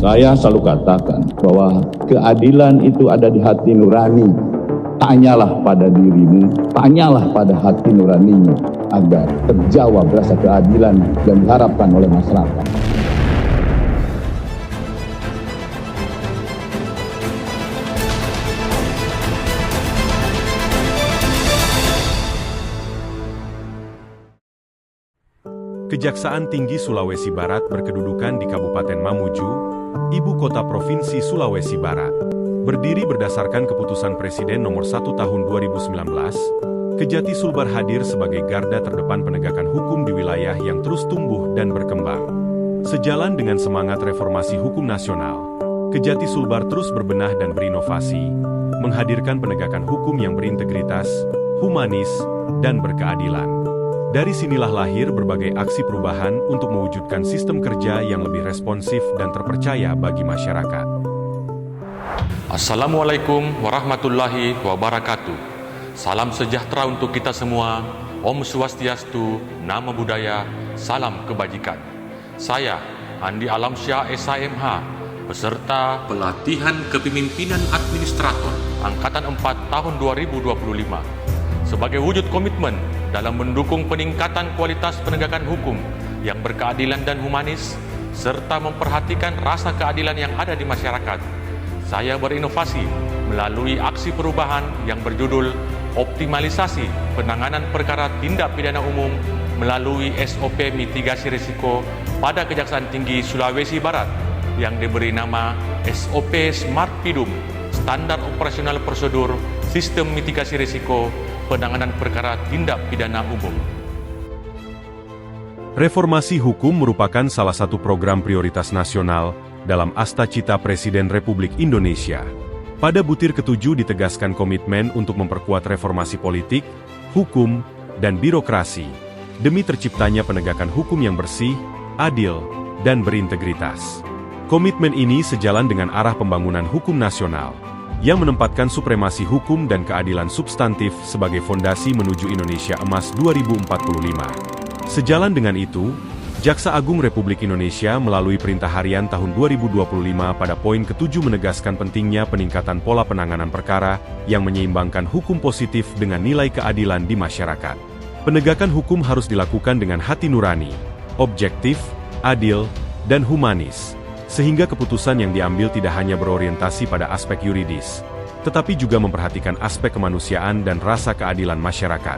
Saya selalu katakan bahwa keadilan itu ada di hati nurani. Tanyalah pada dirimu, tanyalah pada hati nuranimu agar terjawab rasa keadilan yang diharapkan oleh masyarakat. Kejaksaan Tinggi Sulawesi Barat berkedudukan di Kabupaten Mamuju, ibu kota Provinsi Sulawesi Barat. Berdiri berdasarkan keputusan Presiden Nomor 1 Tahun 2019, Kejati Sulbar hadir sebagai garda terdepan penegakan hukum di wilayah yang terus tumbuh dan berkembang. Sejalan dengan semangat reformasi hukum nasional, Kejati Sulbar terus berbenah dan berinovasi, menghadirkan penegakan hukum yang berintegritas, humanis, dan berkeadilan. Dari sinilah lahir berbagai aksi perubahan untuk mewujudkan sistem kerja yang lebih responsif dan terpercaya bagi masyarakat. Assalamualaikum warahmatullahi wabarakatuh. Salam sejahtera untuk kita semua. Om Swastiastu, Namo Buddhaya, salam kebajikan. Saya, Andi Alamsyah SIMH, peserta pelatihan kepemimpinan administrator Angkatan 4 tahun 2025. Sebagai wujud komitmen dalam mendukung peningkatan kualitas penegakan hukum yang berkeadilan dan humanis, serta memperhatikan rasa keadilan yang ada di masyarakat, saya berinovasi melalui aksi perubahan yang berjudul Optimalisasi Penanganan Perkara Tindak Pidana Umum melalui SOP Mitigasi Risiko pada Kejaksaan Tinggi Sulawesi Barat yang diberi nama SOP Smart PIDUM, Standar Operasional Prosedur Sistem Mitigasi Risiko Penanganan Perkara Tindak Pidana Umum. Reformasi hukum merupakan salah satu program prioritas nasional dalam Astacita Presiden Republik Indonesia. Pada butir ke-7 ditegaskan komitmen untuk memperkuat reformasi politik, hukum, dan birokrasi, demi terciptanya penegakan hukum yang bersih, adil, dan berintegritas. Komitmen ini sejalan dengan arah pembangunan hukum nasional, yang menempatkan supremasi hukum dan keadilan substantif sebagai fondasi menuju Indonesia Emas 2045. Sejalan dengan itu, Jaksa Agung Republik Indonesia melalui Perintah Harian tahun 2025 pada poin ke-7 menegaskan pentingnya peningkatan pola penanganan perkara yang menyeimbangkan hukum positif dengan nilai keadilan di masyarakat. Penegakan hukum harus dilakukan dengan hati nurani, objektif, adil, dan humanis, sehingga keputusan yang diambil tidak hanya berorientasi pada aspek yuridis, tetapi juga memperhatikan aspek kemanusiaan dan rasa keadilan masyarakat.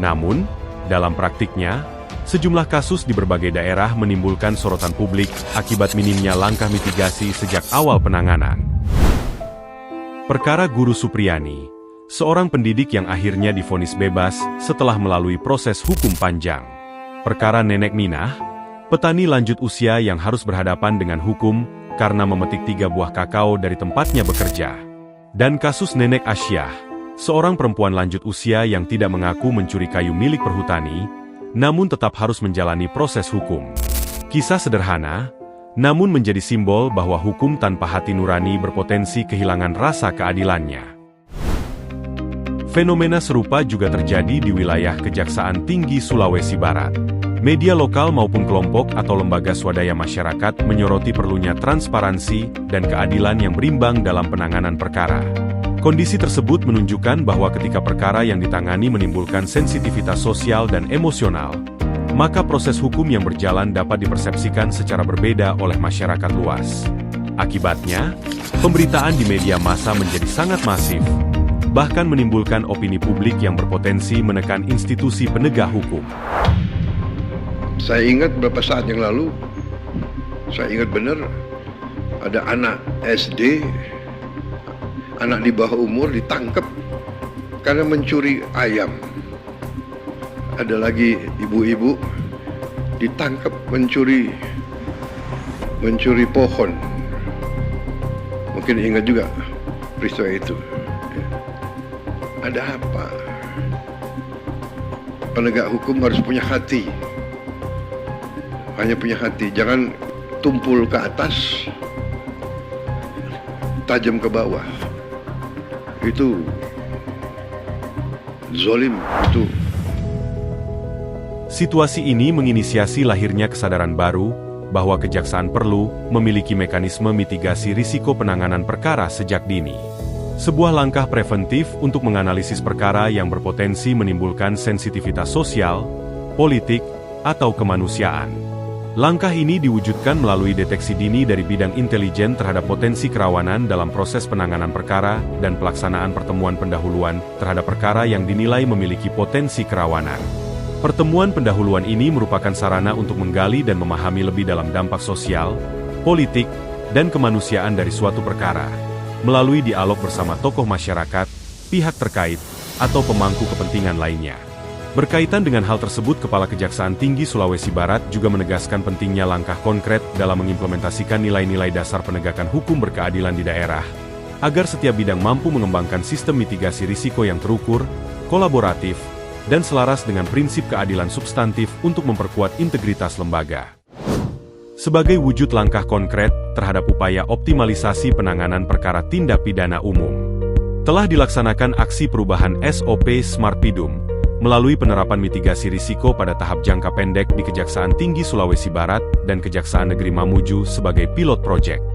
Namun, dalam praktiknya, sejumlah kasus di berbagai daerah menimbulkan sorotan publik akibat minimnya langkah mitigasi sejak awal penanganan. Perkara Guru Supriyani, seorang pendidik yang akhirnya divonis bebas setelah melalui proses hukum panjang. Perkara Nenek Minah, petani lanjut usia yang harus berhadapan dengan hukum karena memetik 3 buah kakao dari tempatnya bekerja. Dan kasus Nenek Asyah, seorang perempuan lanjut usia yang tidak mengaku mencuri kayu milik perhutani, namun tetap harus menjalani proses hukum. Kisah sederhana, namun menjadi simbol bahwa hukum tanpa hati nurani berpotensi kehilangan rasa keadilannya. Fenomena serupa juga terjadi di wilayah Kejaksaan Tinggi Sulawesi Barat. Media lokal maupun kelompok atau lembaga swadaya masyarakat menyoroti perlunya transparansi dan keadilan yang berimbang dalam penanganan perkara. Kondisi tersebut menunjukkan bahwa ketika perkara yang ditangani menimbulkan sensitivitas sosial dan emosional, maka proses hukum yang berjalan dapat dipersepsikan secara berbeda oleh masyarakat luas. Akibatnya, pemberitaan di media massa menjadi sangat masif, bahkan menimbulkan opini publik yang berpotensi menekan institusi penegak hukum. Saya ingat beberapa saat yang lalu, saya ingat benar, ada anak SD, anak di bawah umur ditangkap karena mencuri ayam. Ada lagi ibu-ibu ditangkap mencuri pohon. Mungkin ingat juga peristiwa itu. Ada apa? Penegak hukum harus punya hati. Hanya punya hati, jangan tumpul ke atas, tajam ke bawah. Itu zolim, itu. Situasi ini menginisiasi lahirnya kesadaran baru bahwa kejaksaan perlu memiliki mekanisme mitigasi risiko penanganan perkara sejak dini. Sebuah langkah preventif untuk menganalisis perkara yang berpotensi menimbulkan sensitivitas sosial, politik, atau kemanusiaan. Langkah ini diwujudkan melalui deteksi dini dari bidang intelijen terhadap potensi kerawanan dalam proses penanganan perkara dan pelaksanaan pertemuan pendahuluan terhadap perkara yang dinilai memiliki potensi kerawanan. Pertemuan pendahuluan ini merupakan sarana untuk menggali dan memahami lebih dalam dampak sosial, politik, dan kemanusiaan dari suatu perkara, melalui dialog bersama tokoh masyarakat, pihak terkait, atau pemangku kepentingan lainnya. Berkaitan dengan hal tersebut, Kepala Kejaksaan Tinggi Sulawesi Barat juga menegaskan pentingnya langkah konkret dalam mengimplementasikan nilai-nilai dasar penegakan hukum berkeadilan di daerah, agar setiap bidang mampu mengembangkan sistem mitigasi risiko yang terukur, kolaboratif, dan selaras dengan prinsip keadilan substantif untuk memperkuat integritas lembaga. Sebagai wujud langkah konkret terhadap upaya optimalisasi penanganan perkara tindak pidana umum, telah dilaksanakan aksi perubahan SOP Smart Pidum, melalui penerapan mitigasi risiko pada tahap jangka pendek di Kejaksaan Tinggi Sulawesi Barat dan Kejaksaan Negeri Mamuju sebagai pilot project.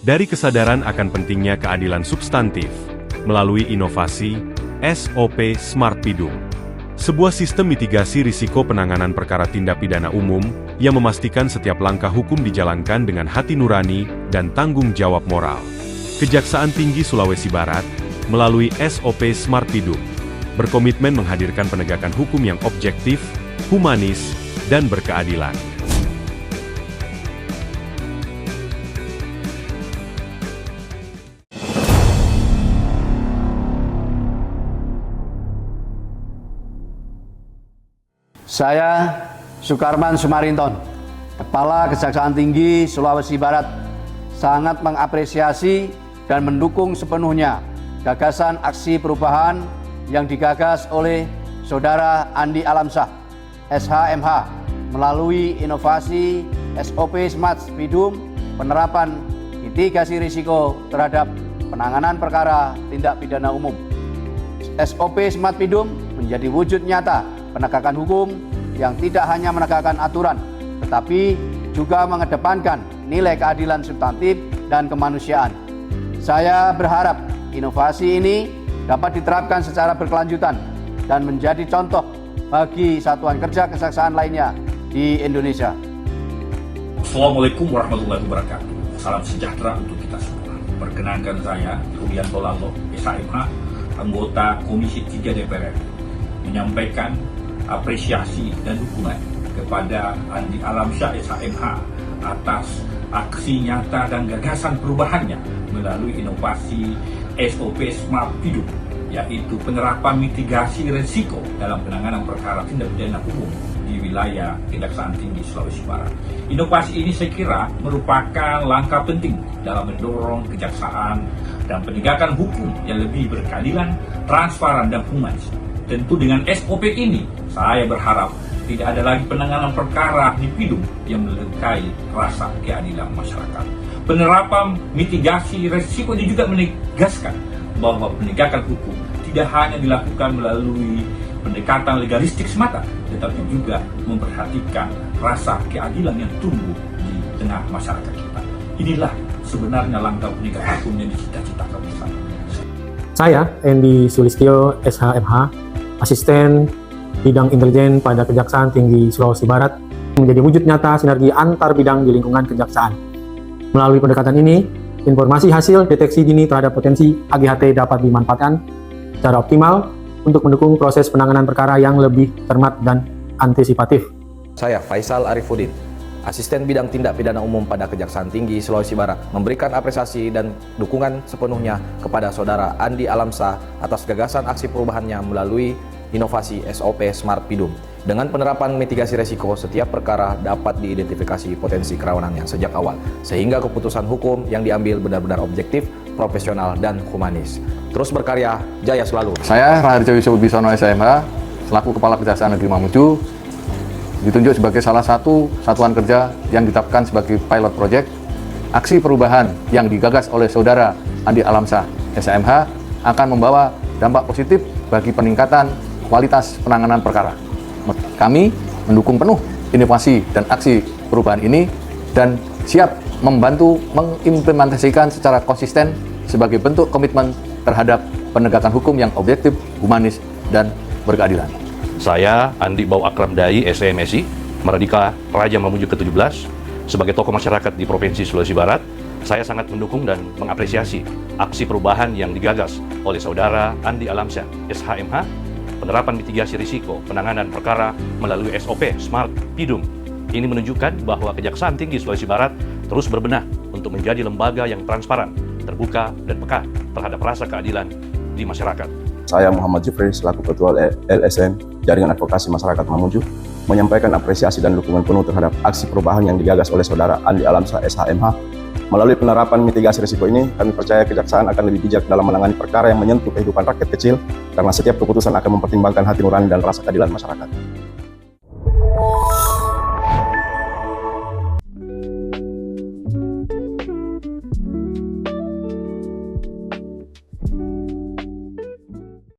Dari kesadaran akan pentingnya keadilan substantif, melalui inovasi SOP Smart Pidum, sebuah sistem mitigasi risiko penanganan perkara tindak pidana umum yang memastikan setiap langkah hukum dijalankan dengan hati nurani dan tanggung jawab moral. Kejaksaan Tinggi Sulawesi Barat, melalui SOP Smart Pidum, berkomitmen menghadirkan penegakan hukum yang objektif, humanis, dan berkeadilan. Saya Sukarman Sumarinton, Kepala Kejaksaan Tinggi Sulawesi Barat, sangat mengapresiasi dan mendukung sepenuhnya gagasan aksi perubahan yang digagas oleh Saudara Andi Alamsyah, SHMH, melalui inovasi SOP Smart Pidum, penerapan mitigasi risiko terhadap penanganan perkara tindak pidana umum. SOP Smart Pidum menjadi wujud nyata penegakan hukum yang tidak hanya menegakkan aturan, tetapi juga mengedepankan nilai keadilan substantif dan kemanusiaan. Saya berharap inovasi ini dapat diterapkan secara berkelanjutan dan menjadi contoh bagi satuan kerja kejaksaan lainnya di Indonesia. Assalamualaikum warahmatullahi wabarakatuh. Salam sejahtera untuk kita semua. Perkenankan saya, Rudianto Lalo, SHMH, anggota Komisi 3 DPR, menyampaikan apresiasi dan dukungan kepada Andi Alamsyah SHMH atas aksi nyata dan gagasan perubahannya melalui inovasi SOP Smart Pidum, yaitu penerapan mitigasi risiko dalam penanganan perkara tindak pidana umum di wilayah Kejaksaan Tinggi Sulawesi Barat. Inovasi ini saya kira merupakan langkah penting dalam mendorong kejaksaan dan penegakan hukum yang lebih berkeadilan, transparan, dan humanis. Tentu dengan SOP ini, saya berharap tidak ada lagi penanganan perkara di Pidum yang melukai rasa keadilan masyarakat. Penerapan mitigasi resiko ini juga menegaskan bahwa penegakan hukum tidak hanya dilakukan melalui pendekatan legalistik semata, tetapi juga memperhatikan rasa keadilan yang tumbuh di tengah masyarakat kita. Inilah sebenarnya langkah penegakan hukum yang dicita-citakan bersama. Saya, Andy Sulistyo, SHMH, Asisten Bidang Intelijen pada Kejaksaan Tinggi Sulawesi Barat, menjadi wujud nyata sinergi antar bidang di lingkungan kejaksaan. Melalui pendekatan ini, informasi hasil deteksi dini terhadap potensi AGHT dapat dimanfaatkan secara optimal untuk mendukung proses penanganan perkara yang lebih cermat dan antisipatif. Saya, Faisal Arifuddin, Asisten Bidang Tindak Pidana Umum pada Kejaksaan Tinggi Sulawesi Barat, memberikan apresiasi dan dukungan sepenuhnya kepada Saudara Andi Alamsyah atas gagasan aksi perubahannya melalui inovasi SOP Smart Pidum. Dengan penerapan mitigasi resiko, setiap perkara dapat diidentifikasi potensi kerawanannya sejak awal, sehingga keputusan hukum yang diambil benar-benar objektif, profesional, dan humanis. Terus berkarya, jaya selalu. Saya, Raharjo Yusuf Bisono SHMH, selaku Kepala Kejaksaan Negeri Mamuju, ditunjuk sebagai salah satu satuan kerja yang ditetapkan sebagai pilot project. Aksi perubahan yang digagas oleh Saudara Andi Alamsyah SHMH akan membawa dampak positif bagi peningkatan kualitas penanganan perkara. Kami mendukung penuh inovasi dan aksi perubahan ini dan siap membantu mengimplementasikan secara konsisten sebagai bentuk komitmen terhadap penegakan hukum yang objektif, humanis, dan berkeadilan. Saya, Andi Bau Akram Dai, SMSI, Mardika Raja Mamuju ke-17, sebagai tokoh masyarakat di Provinsi Sulawesi Barat, saya sangat mendukung dan mengapresiasi aksi perubahan yang digagas oleh Saudara Andi Alamsyah, SHMH, penerapan mitigasi risiko penanganan perkara melalui SOP Smart Pidum. Ini menunjukkan bahwa Kejaksaan Tinggi Sulawesi Barat terus berbenah untuk menjadi lembaga yang transparan, terbuka, dan peka terhadap rasa keadilan di masyarakat. Saya Muhammad Jufri selaku Ketua LSM Jaringan Advokasi Masyarakat Mamuju menyampaikan apresiasi dan dukungan penuh terhadap aksi perubahan yang digagas oleh Saudara Andi Alamsyah SHMH. Melalui penerapan mitigasi risiko ini, kami percaya kejaksaan akan lebih bijak dalam menangani perkara yang menyentuh kehidupan rakyat kecil, karena setiap keputusan akan mempertimbangkan hati nurani dan rasa keadilan masyarakat.